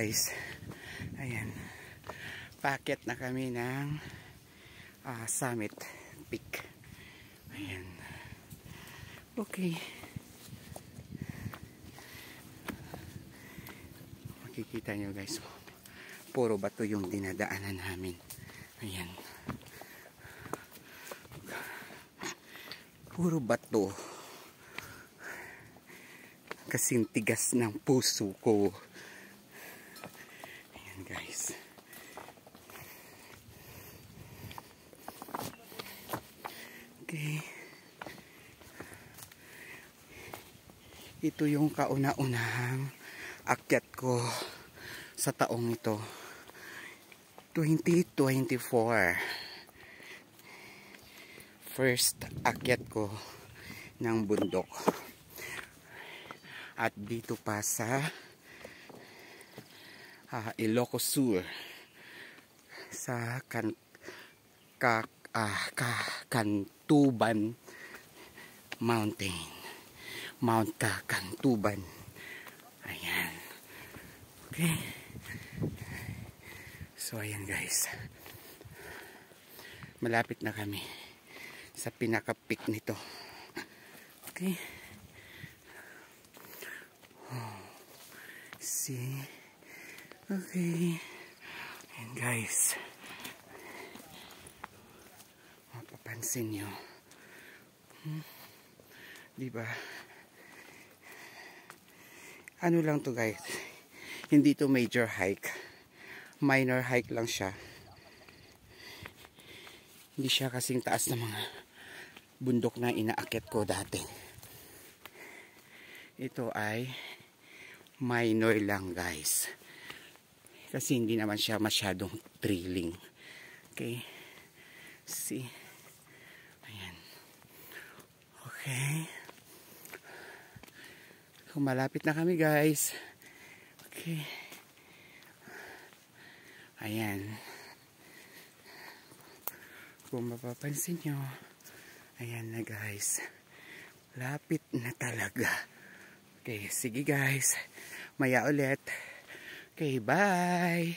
guys. Ayan. Paakyat na kami ng Summit Peak. Ayan. Okay. Makikita nyo guys. Puro bato yung dinadaanan namin. Ayan. Puro bato. Kasing tigas ng puso ko. Ayan guys. Okay. Ito yung kauna-unahang akyat ko sa taong ito. 2024. First akyat ko ng bundok. At dito pa sa Ilocos Sur sa Kakantuban Mountain. Mount Kakantuban. Ayan. Okay. So ayan guys. Malapit na kami sa pinaka-peak nito. Okay. Oh. See. Okay. Ayan guys. Mapapansin nyo. Diba? Ano lang to guys. Hindi to major hike. Minor hike lang siya. Hindi siya kasing taas ng mga bundok na inaakyat ko dati. Ito ay minor lang guys. Kasi hindi naman siya masyadong thrilling. Okay. See. Ayan. Okay. So, malapit na kami guys. Okay. Ayan. Kung mapapansin nyo, ayan na guys. Lapit na talaga. Okay, sige guys. Maya ulit. Okay, bye!